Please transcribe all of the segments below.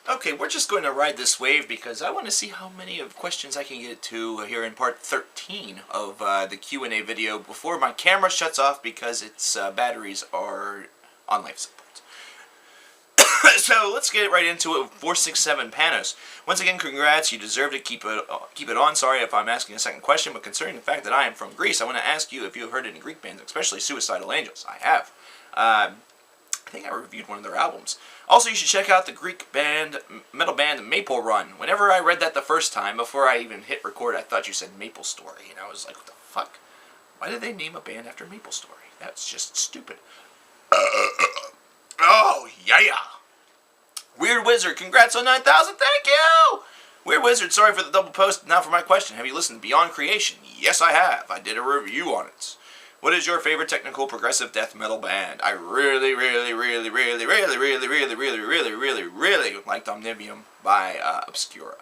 Okay, we're just going to ride this wave because I want to see how many of questions I can get to here in part 13 of the Q&A video before my camera shuts off because its batteries are on life support. So let's get right into it. 467 Panos. Once again, congrats. You deserve to keep it on. Sorry if I'm asking a second question, but considering the fact that I am from Greece, I want to ask you if you have heard any Greek bands, especially Suicidal Angels. I have. I think I reviewed one of their albums. Also, you should check out the Greek metal band Maple Run. Whenever I read that the first time, before I even hit record, I thought you said Maple Story, and I was like, what the fuck? Why did they name a band after Maple Story? That's just stupid. Oh, yeah. Weird Wizard, congrats on 9,000, thank you! Weird Wizard, sorry for the double post. Now for my question, have you listened to Beyond Creation? Yes, I have. I did a review on it. What is your favorite technical progressive death metal band? I really liked Omnibium by Obscura.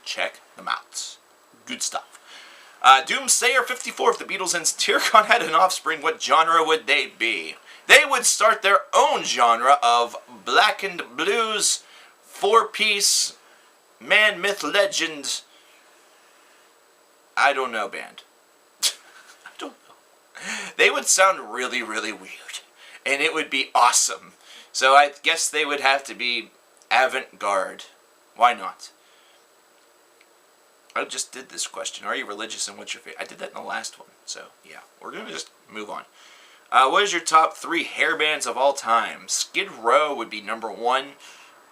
Check them out. Good stuff. Doomsayer 54, if the Beatles and Satyricon had an offspring, what genre would they be? They would start their own genre of blackened blues, four-piece, man, myth, legend, I don't know band. I don't know. They would sound really weird, and it would be awesome. So I guess they would have to be avant-garde. Why not? I just did this question. Are you religious and what's your favorite? I did that in the last one. So, yeah. We're going to just move on. What is your top 3 hair bands of all time? Skid Row would be number 1.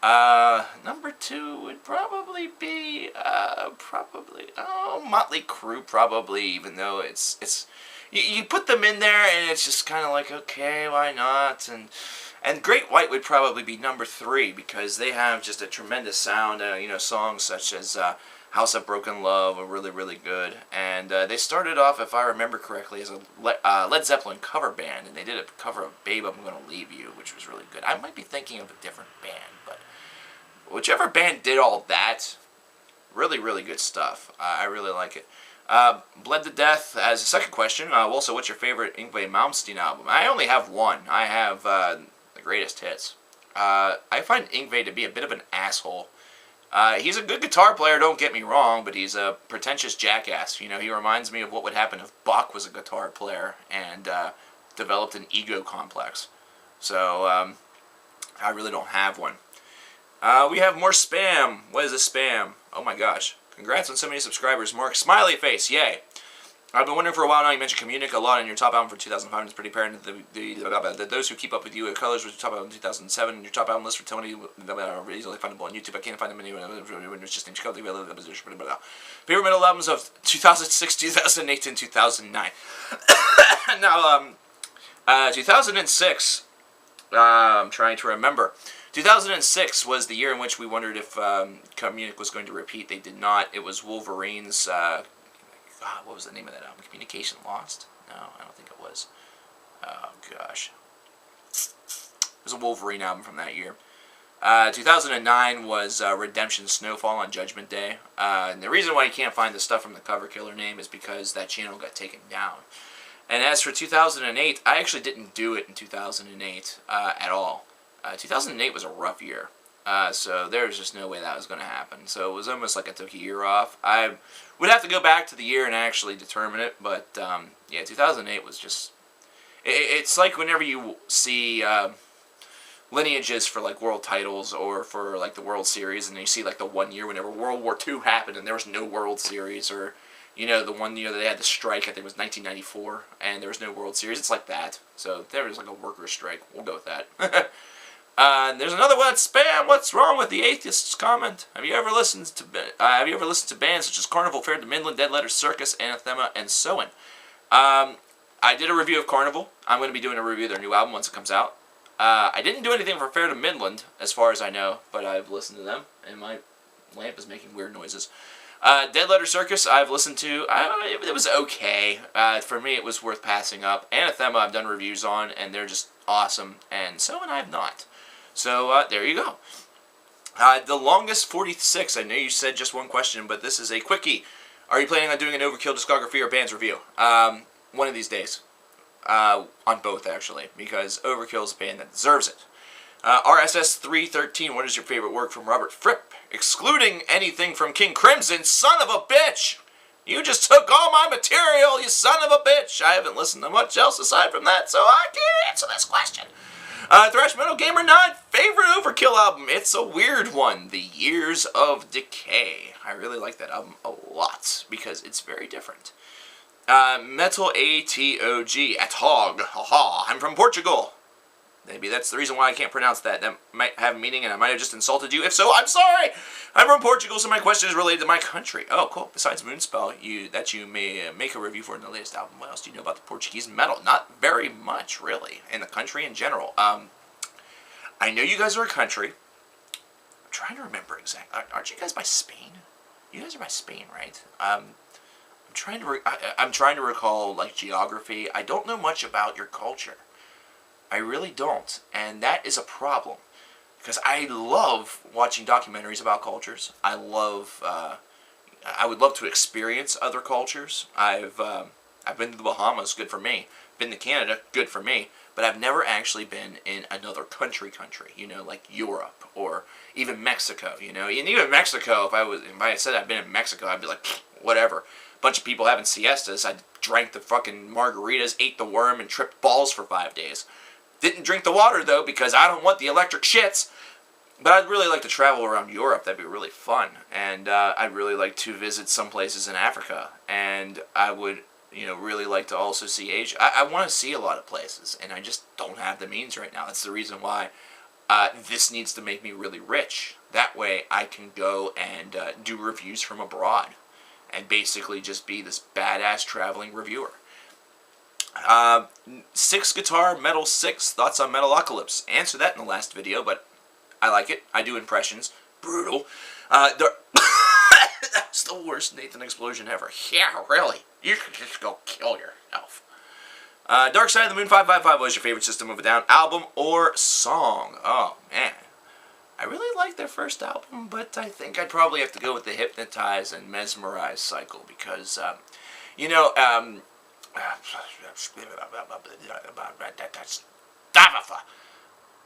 Number 2 would probably be, Motley Crue probably, even though it's you put them in there and it's just kind of like, okay, why not? And Great White would probably be number 3 because they have just a tremendous sound. Songs such as House of Broken Love are really good. And they started off, if I remember correctly, as a Led Zeppelin cover band. And they did a cover of Babe, I'm Gonna Leave You, which was really good. I might be thinking of a different band, but whichever band did all that, really good stuff. I really like it. Bled to Death as a second question. Also, what's your favorite Yngwie Malmsteen album? I only have one. I have the Greatest Hits. I find Yngwie to be a bit of an asshole. He's a good guitar player, don't get me wrong, but he's a pretentious jackass. He reminds me of what would happen if Bach was a guitar player and developed an ego complex. So, I really don't have one. We have more spam. What is this spam? Oh my gosh. Congrats on so many subscribers. Mark, smiley face, yay. I've been wondering for a while now, you mentioned Communic a lot in your top album for 2005, and it's pretty apparent that those who keep up with you, Colors was your top album in 2007, and your top album list for Tony are easily findable on YouTube. I can't find them anywhere. It's just named favorite metal albums of 2006, 2008, and 2009. Now, 2006, I'm trying to remember. 2006 was the year in which we wondered if Communic was going to repeat. They did not. It was Wolverine's... what was the name of that album? Communication Lost? No, I don't think it was. Oh, gosh. It was a Wolverine album from that year. 2009 was Redemption Snowfall on Judgment Day. And the reason why you can't find the stuff from the Cover Killer name is because that channel got taken down. And as for 2008, I actually didn't do it in 2008 at all. 2008 was a rough year. So there was just no way that was going to happen. So it was almost like I took a year off. I would have to go back to the year and actually determine it. But, yeah, 2008 was just... It's like whenever you see lineages for, like, world titles or for, like, the World Series, and you see, like, the one year whenever World War II happened and there was no World Series, or, the one year that they had the strike, I think it was 1994, and there was no World Series. It's like that. So there was, like, a workers' strike. We'll go with that. There's another one, spam. What's wrong with the atheist's comment? Have you ever listened to bands such as Carnival, Fair to Midland, Dead Letter Circus, Anathema, and so on? I did a review of Carnival. I'm going to be doing a review of their new album once it comes out. I didn't do anything for Fair to Midland, as far as I know, but I've listened to them, and my lamp is making weird noises. Dead Letter Circus, I've listened to. It was okay. For me, it was worth passing up. Anathema, I've done reviews on, and they're just awesome, and so on I have not. So, there you go. The longest 46. I know you said just one question, but this is a quickie. Are you planning on doing an Overkill discography or bands review? One of these days. On both, actually, because Overkill is a band that deserves it. RSS313, what is your favorite work from Robert Fripp? Excluding anything from King Crimson, son of a bitch! You just took all my material, you son of a bitch! I haven't listened to much else aside from that, so I can't answer this question. Thrash Metal Gamer 9, favorite Overkill album. It's a weird one, The Years of Decay. I really like that album a lot, because it's very different. Metal ATOG, Atog, haha, I'm from Portugal. Maybe that's the reason why I can't pronounce that. That might have a meaning, and I might have just insulted you. If so, I'm sorry! I'm from Portugal, so my question is related to my country. Oh, cool. Besides Moonspell, you may make a review for in the latest album. What else do you know about the Portuguese metal? Not very much, really, and the country in general. I know you guys are a country. I'm trying to remember exactly. Aren't you guys by Spain? You guys are by Spain, right? I'm trying to recall, like, geography. I don't know much about your culture. I really don't, and that is a problem, because I love watching documentaries about cultures. I would love to experience other cultures. I've been to the Bahamas, good for me. Been to Canada, good for me. But I've never actually been in another country, you know, like Europe or even Mexico, you know. And even Mexico, if I said I'd been in Mexico, I'd be like, whatever. Bunch of people having siestas. I drank the fucking margaritas, ate the worm, and tripped balls for 5 days. Didn't drink the water, though, because I don't want the electric shits. But I'd really like to travel around Europe. That'd be really fun. And I'd really like to visit some places in Africa. And I would, you know, really like to also see Asia. I want to see a lot of places, and I just don't have the means right now. That's the reason why this needs to make me really rich. That way I can go and do reviews from abroad and basically just be this badass traveling reviewer. 6 Guitar Metal 6, thoughts on Metalocalypse. Answered that in the last video, but I like it. I do impressions. Brutal. That's the worst Nathan explosion ever. Yeah, really. You should just go kill yourself. Dark Side of the Moon 555, what is your favorite System of a Down album or song? Oh, man. I really like their first album, but I think I'd probably have to go with the Hypnotize and Mesmerize cycle, because, you know,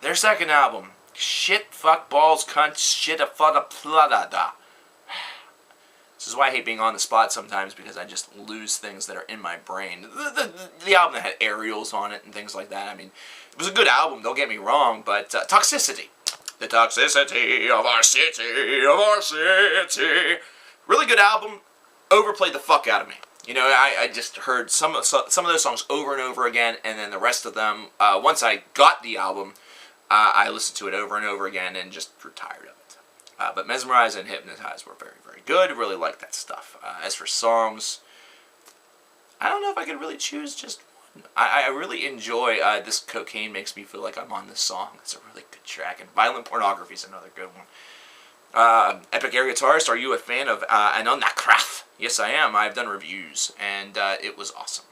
their second album, shit, fuck, balls, cunt, shit, a fada, plada. This is why I hate being on the spot sometimes, because I just lose things that are in my brain. The album that had aerials on it and things like that, I mean, it was a good album, don't get me wrong, but Toxicity. The toxicity of our city, Really good album, overplayed the fuck out of me. You know, I just heard some of those songs over and over again, and then the rest of them, once I got the album, I listened to it over and over again and just grew tired of it. But Mesmerize and Hypnotize were very, very good. Really like that stuff. As for songs, I don't know if I could really choose just one. I really enjoy This Cocaine Makes Me Feel Like I'm on This Song. It's a really good track. And Violent Pornography is another good one. Epic Air Guitarist, are you a fan of Anon Craft? Yes, I am. I've done reviews, and it was awesome.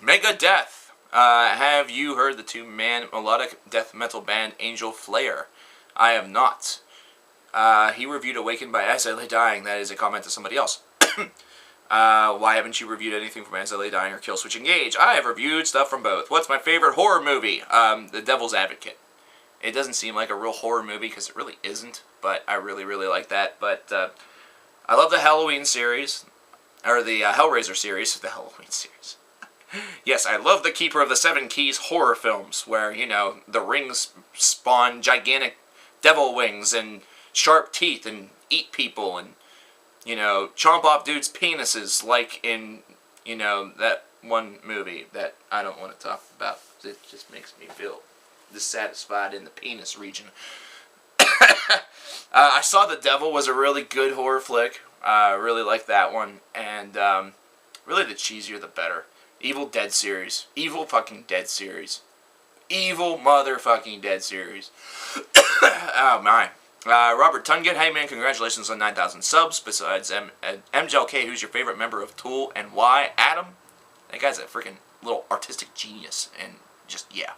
Megadeth. Have you heard the two-man melodic death metal band Angel Flare? I have not. He reviewed Awakened by As I Lay Dying. That is a comment to somebody else. Why haven't you reviewed anything from As I Lay Dying or Killswitch Engage? I have reviewed stuff from both. What's my favorite horror movie? The Devil's Advocate. It doesn't seem like a real horror movie, because it really isn't, but I really, really like that. But I love the Halloween series, or the Hellraiser series, the Halloween series. Yes, I love the Keeper of the Seven Keys horror films, where, you know, the rings spawn gigantic devil wings and sharp teeth and eat people and, you know, chomp off dudes' penises, like in, you know, that one movie that I don't want to talk about. It just makes me feel dissatisfied in the penis region. I saw The Devil was a really good horror flick. I really liked that one. And really, the cheesier the better. Evil Dead series. Evil fucking Dead series. Evil motherfucking Dead series. Oh my. Robert Tungate, hey man, congratulations on 9,000 subs. Besides MJLK, who's your favorite member of Tool and why? Adam? That guy's a freaking little artistic genius. And just, yeah.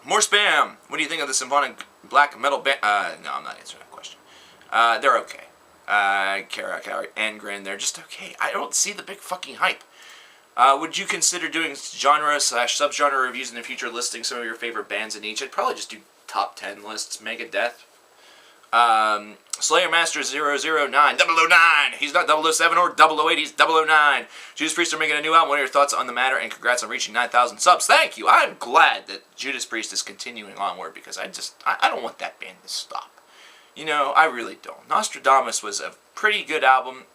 More spam. What do you think of the symphonic black metal band? No, I'm not answering that question. They're okay. Kara and Grin, they're just okay. I don't see the big fucking hype. Would you consider doing genre/subgenre reviews in the future, listing some of your favorite bands in each? I'd probably just do top 10 lists. Megadeth. Slayer Master 009. 009! He's not 007 or 008, he's 009. Judas Priest are making a new album. What are your thoughts on the matter? And congrats on reaching 9,000 subs. Thank you! I'm glad that Judas Priest is continuing onward because I don't want that band to stop. You know, I really don't. Nostradamus was a pretty good album.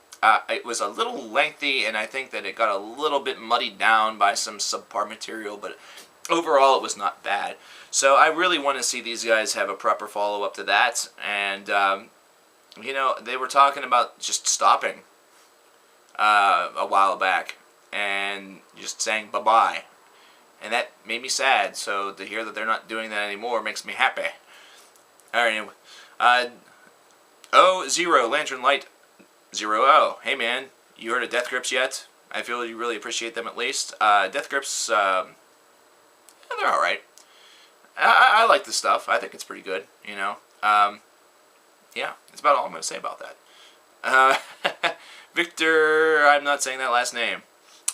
It was a little lengthy, and I think that it got a little bit muddied down by some subpar material, but overall it was not bad. So I really want to see these guys have a proper follow-up to that, and, you know, they were talking about just stopping a while back, and just saying bye-bye, and that made me sad, so to hear that they're not doing that anymore makes me happy. Alright, anyway. O0, Lantern Light 0O. Hey man, you heard of Death Grips yet? I feel you really appreciate them at least. Death Grips, yeah, they're alright. I like the stuff. I think it's pretty good, you know. Yeah, that's about all I'm going to say about that. Victor, I'm not saying that last name.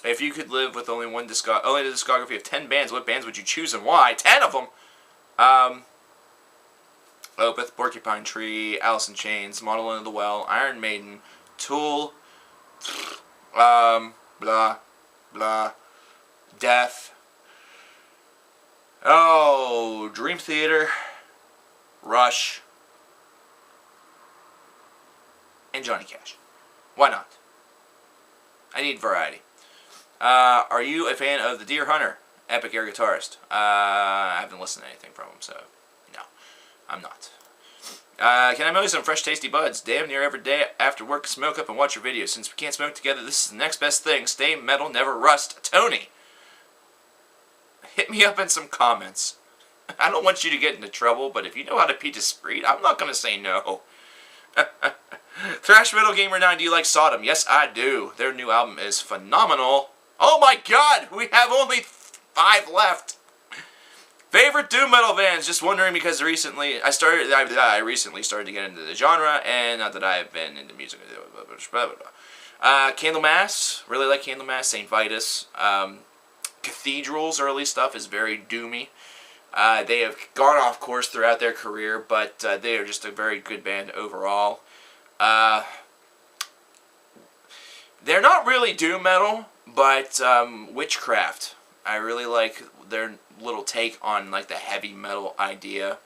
If you could live with only the discography of 10 bands, what bands would you choose and why? 10 of them! Opeth, Porcupine Tree, Alice in Chains, Model in the Well, Iron Maiden, Tool, blah, blah, Death, Dream Theater, Rush, and Johnny Cash. Why not? I need variety. Are you a fan of the Deer Hunter, epic air guitarist? I haven't listened to anything from him, so no, I'm not. Can I mow some fresh tasty buds? Damn near every day after work, smoke up and watch your videos. Since we can't smoke together, this is the next best thing. Stay metal, never rust. Tony, hit me up in some comments. I don't want you to get into trouble, but if you know how to be discreet, I'm not going to say no. Thrash Metal Gamer 9, do you like Sodom? Yes, I do. Their new album is phenomenal. Oh my god, we have only 5 left. Favorite doom metal bands? Just wondering because recently I recently started to get into the genre, and not that I've been into music. Candlemass, really like Candlemass. Saint Vitus. Cathedral's early stuff is very doomy. They have gone off course throughout their career, but they are just a very good band overall. They're not really doom metal, but Witchcraft. I really like their little take on like the heavy metal idea.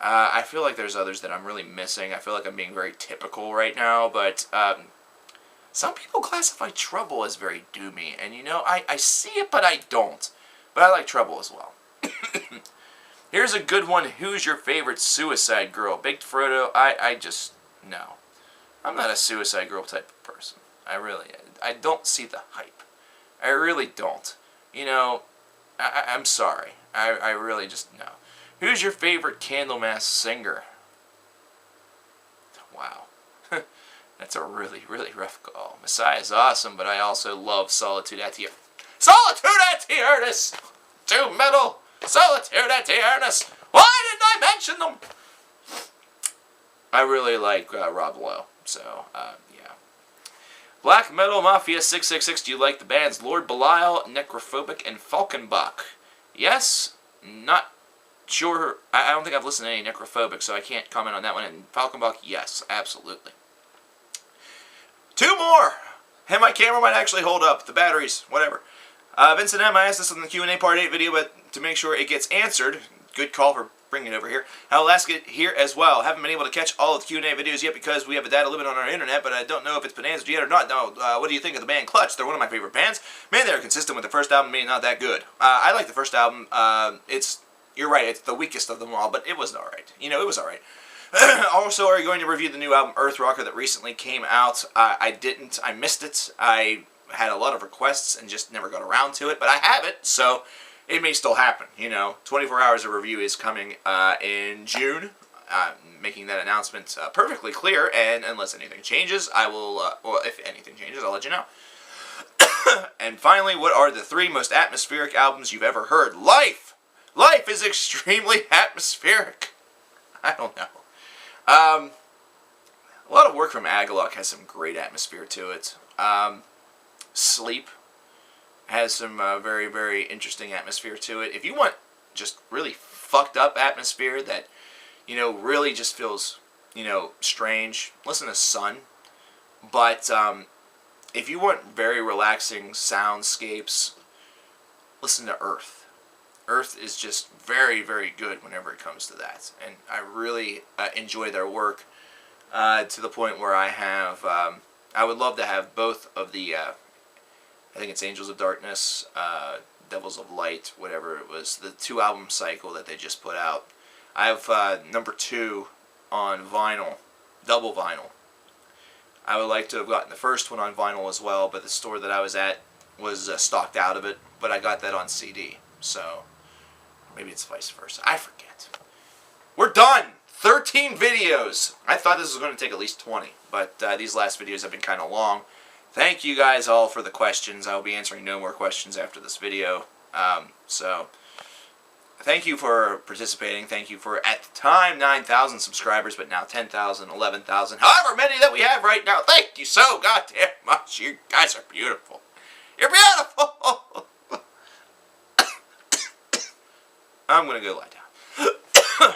I feel like there's others that I'm really missing. I feel like I'm being very typical right now, but some people classify Trouble as very doomy, and you know, I see it, but I don't. But I like Trouble as well. Here's a good one. Who's your favorite Suicide Girl? Big Frodo, I just, no. I'm not a Suicide Girl type of person. I don't see the hype. I really don't. You know, I'm sorry. I really just, no. Who's your favorite Candlemass singer? Wow. That's a really, really rough call. Messiah's awesome, but I also love Solitude at the... Solitude at the Ernest! Doom metal! Solitude at the Ernest! Why didn't I mention them? I really like Rob Lowe, so, yeah. Black Metal Mafia 666, do you like the bands Lord Belial, Necrophobic, and Falkenbach? Yes, not sure. I don't think I've listened to any Necrophobic, so I can't comment on that one. And Falkenbach, yes, absolutely. 2 more! And my camera might actually hold up. The batteries, whatever. Vincent M., I asked this in the Q&A Part 8 video, but to make sure it gets answered, good call for bringing it over here. I'll ask it here as well. Haven't been able to catch all of the Q&A videos yet because we have a data limit on our internet, but I don't know if it's been answered yet or not. No, what do you think of the band Clutch? They're one of my favorite bands. Man, they're consistent with the first album being not that good. I like the first album. You're right, it's the weakest of them all, but it was alright. You know, it was alright. Also, are you going to review the new album Earthrocker that recently came out? I didn't. I missed it. I had a lot of requests and just never got around to it, but I have it, so it may still happen, you know. 24 Hours of Review is coming in June, making that announcement perfectly clear, and unless anything changes, I will, well, if anything changes, I'll let you know. And finally, what are the 3 most atmospheric albums you've ever heard? Life! Life is extremely atmospheric. I don't know. A lot of work from Agalloch has some great atmosphere to it. Sleep. Has some very, very interesting atmosphere to it. If you want just really fucked up atmosphere that, really just feels, strange, listen to Sun. But if you want very relaxing soundscapes, listen to Earth. Earth is just very, very good whenever it comes to that. And I really enjoy their work to the point where I would love to have both of the, I think it's Angels of Darkness, Devils of Light, whatever it was, the 2-album cycle that they just put out. I have number 2 on vinyl, double vinyl. I would like to have gotten the first one on vinyl as well, but the store that I was at was stocked out of it, but I got that on CD, so maybe it's vice versa. I forget. We're done! 13 videos! I thought this was going to take at least 20, but these last videos have been kind of long. Thank you guys all for the questions. I will be answering no more questions after this video. So, thank you for participating. Thank you for, at the time, 9,000 subscribers, but now 10,000, 11,000, however many that we have right now. Thank you so goddamn much. You guys are beautiful. You're beautiful! I'm going to go lie down.